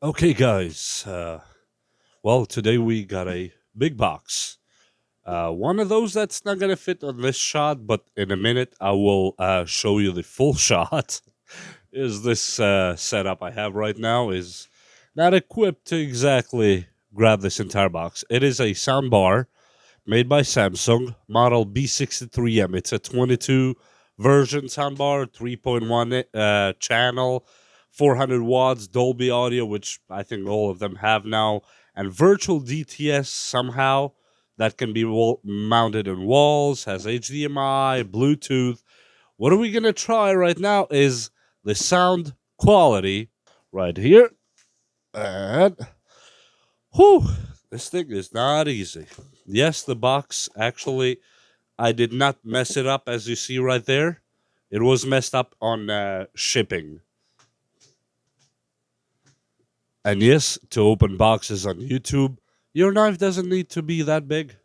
Okay, guys. Well, today we got a big box. One of those that's not gonna fit on this shot, but in a minute I will show you the full shot. Is this setup I have right now is not equipped to exactly grab this entire box. It is a soundbar made by Samsung, model B63M. It's a 22 version soundbar, 3.1 channel, 400 watts, Dolby Audio, which I think all of them have now, and virtual DTS somehow that can be mounted in walls, has HDMI, Bluetooth. What are we going to try right now is the sound quality right here. And whew, this thing is not easy. Yes, the box actually, I did not mess it up as you see right there. It was messed up on shipping. And yes, to open boxes on YouTube, your knife doesn't need to be that big,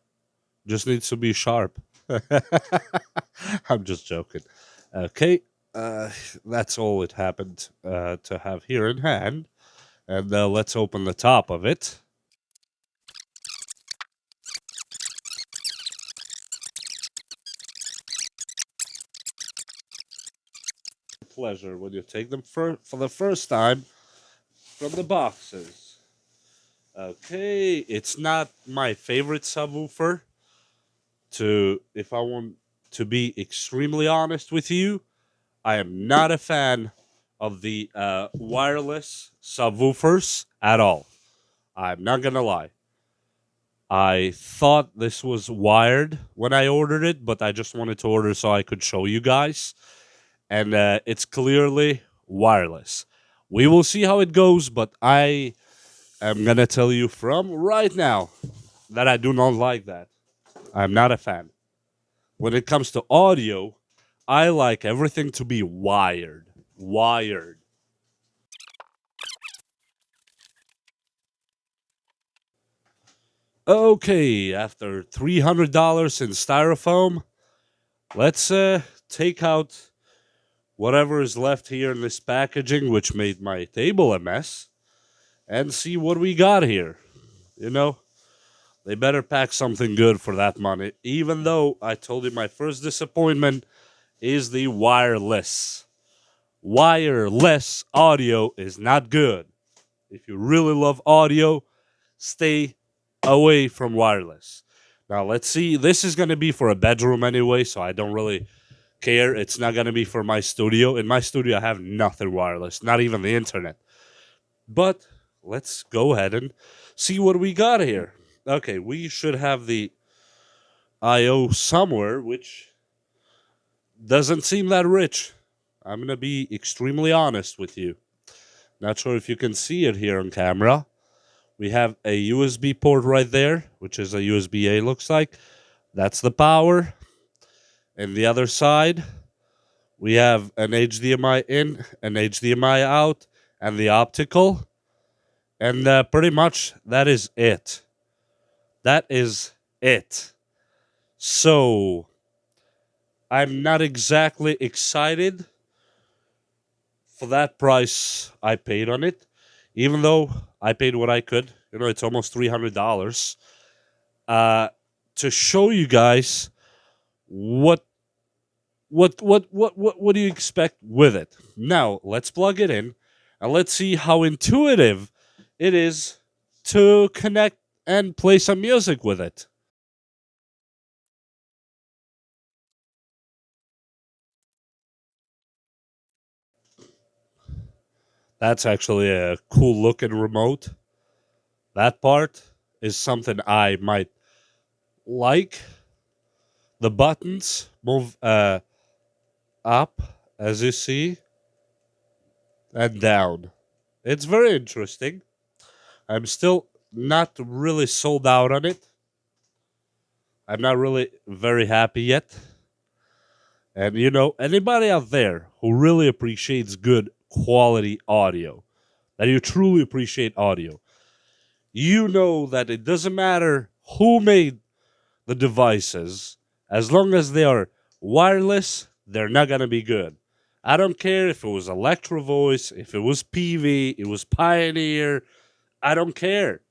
just needs to be sharp. I'm just joking. Okay, uh, that's all it happened to have here in hand. And let's open the top of it. Pleasure when you take them for the first time from the boxes. Okay, it's not my favorite subwoofer. To if I want to be extremely honest with you, I am not a fan of the wireless subwoofers at all. I'm not gonna lie. I thought this was wired when I ordered it, but I just wanted to order so I could show you guys. And it's clearly wireless. We will see how it goes, but I am gonna tell you from right now that I do not like that. I'm not a fan. When it comes to audio, I like everything to be wired. Wired. Okay, after $300 in styrofoam, let's take out whatever is left here in this packaging, which made my table a mess, and see what we got here. You know, they better pack something good for that money, even though I told you my first disappointment is the wireless. Wireless audio is not good. If you really love audio, stay away from wireless. Now, let's see. This is going to be for a bedroom anyway, so I don't really care. It's not going to be for my studio. In my studio, I have nothing wireless, not even the internet. But let's go ahead and see what we got here. Okay, we should have the IO somewhere, which doesn't seem that rich. I'm going to be extremely honest with you. Not sure if you can see it here on camera. We have a USB port right there, which is a USB A, looks like. That's the power. And the other side, we have an HDMI in, an HDMI out, and the optical. And pretty much that is it. That is it. So, I'm not exactly excited for that price I paid on it, even though I paid what I could. You know, it's almost $300. Uh, to show you guys what what do you expect with it. Now let's plug it in and let's see how intuitive it is to connect and play some music with it. That's actually a cool looking remote. That part is something I might like. The buttons move up, as you see, and down. It's very interesting. I'm still not really sold out on it. I'm not really very happy yet. And you know, anybody out there who really appreciates good quality audio, that you truly appreciate audio, you know that it doesn't matter who made the devices, as long as they are wireless, they're not going to be good. I don't care if it was Electro Voice, if it was PV, it was Pioneer. I don't care.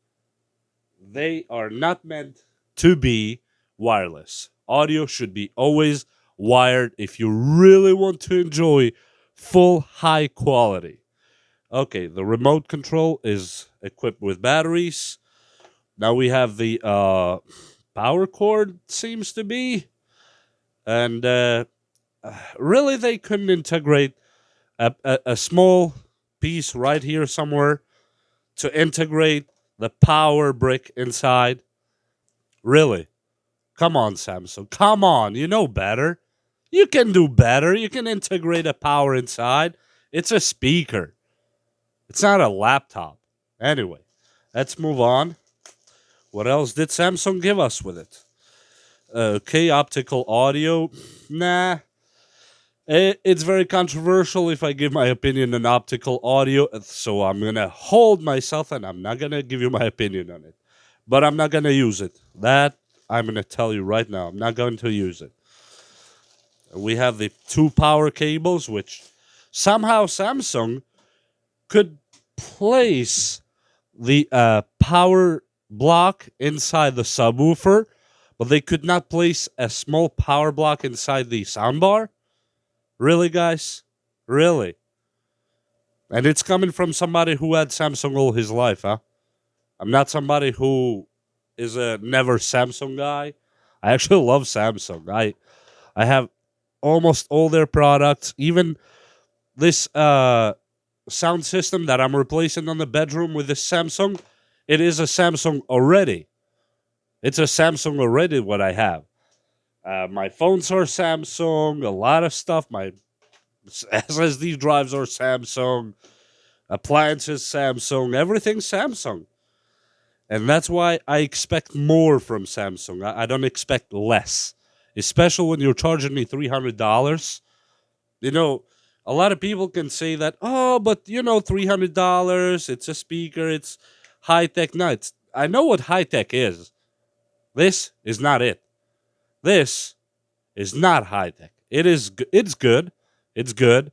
They are not meant to be wireless. Audio should be always wired if you really want to enjoy full high quality. Okay, the remote control is equipped with batteries. Now we have the power cord, seems to be. And really, they couldn't integrate a small piece right here somewhere to integrate the power brick inside. Really? Come on, Samsung. Come on. You know better. You can do better. You can integrate a power inside. It's a speaker, it's not a laptop. Anyway, let's move on. What else did Samsung give us with it? Okay, optical audio. Nah. It's very controversial if I give my opinion on optical audio, so I'm going to hold myself and I'm not going to give you my opinion on it. But I'm not going to use it. That I'm going to tell you right now. I'm not going to use it. We have the two power cables, which somehow Samsung could place the power block inside the subwoofer, but they could not place a small power block inside the soundbar. Really, guys? Really? And it's coming from somebody who had Samsung all his life, huh? I'm not somebody who is a never Samsung guy. I actually love Samsung. I have almost all their products, even this sound system that I'm replacing on the bedroom with this Samsung. It is a Samsung already. It's a Samsung already, what I have. My phones are Samsung, a lot of stuff. My SSD drives are Samsung, appliances Samsung, everything Samsung. And that's why I expect more from Samsung. I don't expect less, especially when you're charging me $300. You know, a lot of people can say that, oh, but $300, it's a speaker, it's high tech. No, I know what high tech is. This is not it. This is not high tech. It's good. It's good.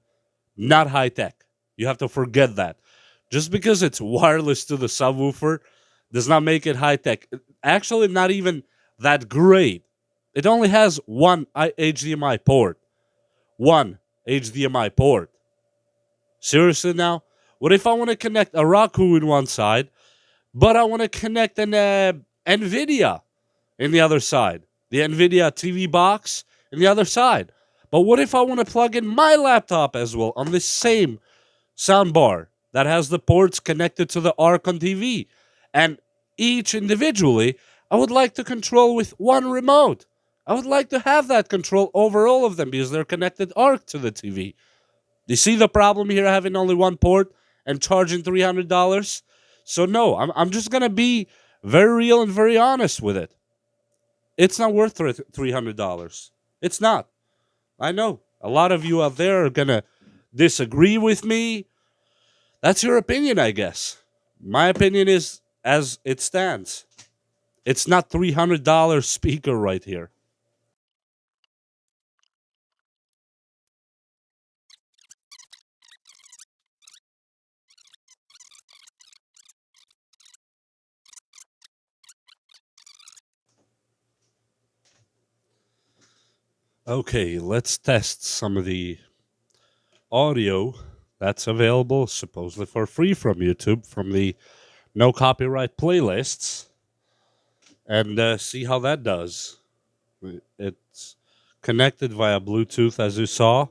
Not high tech. You have to forget that. Just because it's wireless to the subwoofer does not make it high tech. Actually, not even that great. It only has one HDMI port. One HDMI port. Seriously now? What if I want to connect a Roku in one side, but I want to connect an NVIDIA in the other side? The NVIDIA TV box in the other side. But what if I want to plug in my laptop as well on this same soundbar that has the ports connected to the ARC on TV? And each individually, I would like to control with one remote. I would like to have that control over all of them because they're connected ARC to the TV. You see the problem here having only one port and charging $300? So no, I'm just going to be very real and very honest with it. It's not worth $300. It's not. I know. A lot of you out there are going to disagree with me. That's your opinion, I guess. My opinion is as it stands. It's not $300 speaker right here. Okay, let's test some of the audio that's available supposedly for free from YouTube from the no copyright playlists and see how that does. It's connected via Bluetooth, as you saw.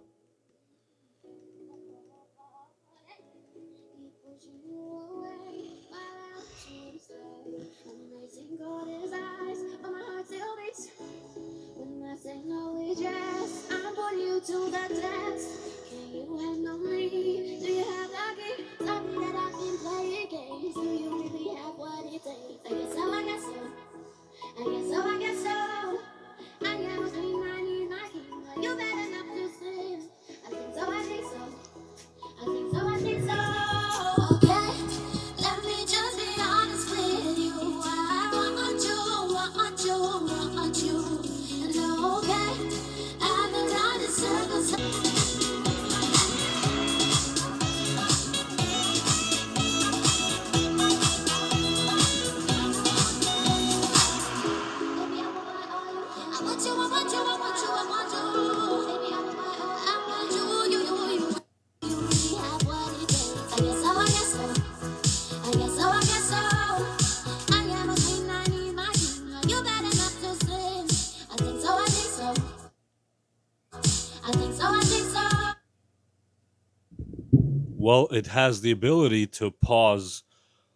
Well, it has the ability to pause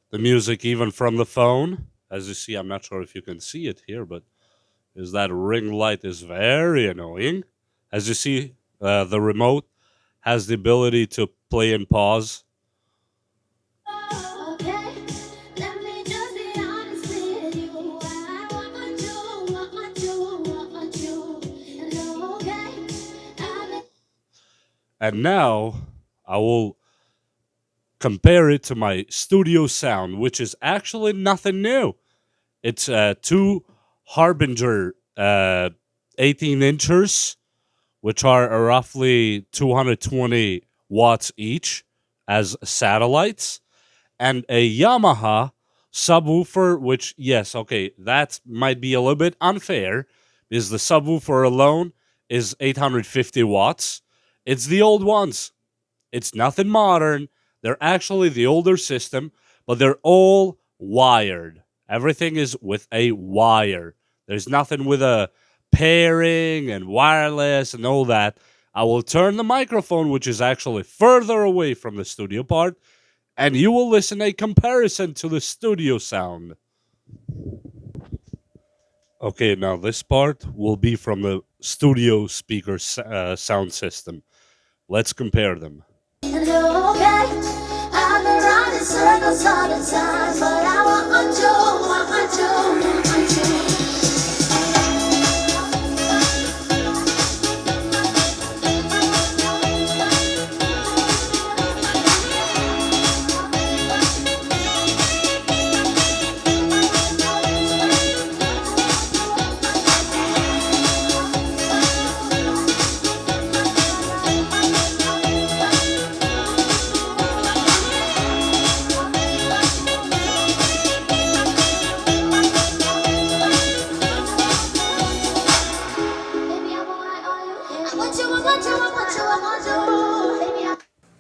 the music even from the phone. As you see, I'm not sure if you can see it here, but that ring light is very annoying. As you see, the remote has the ability to play and pause. And now I will compare it to my studio sound, which is actually nothing new. It's two Harbinger 18 inchers, which are roughly 220 watts each as satellites, and a Yamaha subwoofer, which, yes, okay, that might be a little bit unfair because the subwoofer alone is 850 watts. It's the old ones. It's nothing modern. They're actually the older system, but they're all wired. Everything is with a wire. There's nothing with a pairing and wireless and all that. I will turn the microphone, which is actually further away from the studio part, and you will listen a comparison to the studio sound. Okay, now this part will be from the studio speaker sound system. Let's compare them. Circles all the time, but I want you.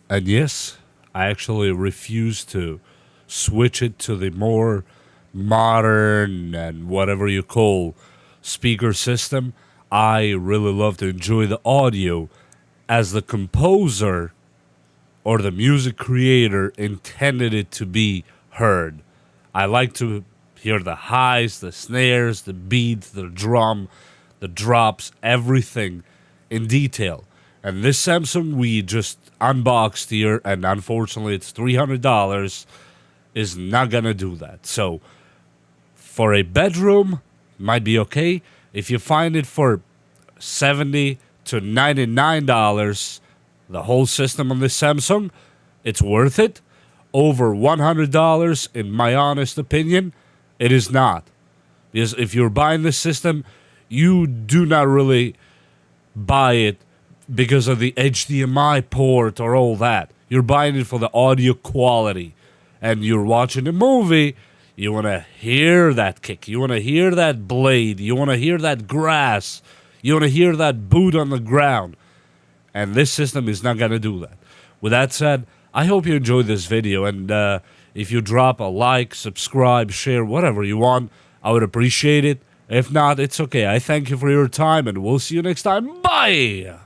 And yes, I actually refuse to switch it to the more modern and whatever you call speaker system. I really love to enjoy the audio as the composer or the music creator intended it to be heard. I like to hear the highs, the snares, the beats, the drum, the drops, everything in detail. And this Samsung we just unboxed here, and unfortunately it's $300, is not gonna do that. So for a bedroom, might be okay. If you find it for $70 to $99, the whole system on this Samsung, it's worth it. Over $100, in my honest opinion, it is not. Because if you're buying this system, you do not really buy it because of the HDMI port or all that. You're buying it for the audio quality. And you're watching a movie, you want to hear that kick. You want to hear that blade. You want to hear that grass. You want to hear that boot on the ground. And this system is not going to do that. With that said, I hope you enjoyed this video. And if you drop a like, subscribe, share, whatever you want, I would appreciate it. If not, it's okay. I thank you for your time, and we'll see you next time. Bye!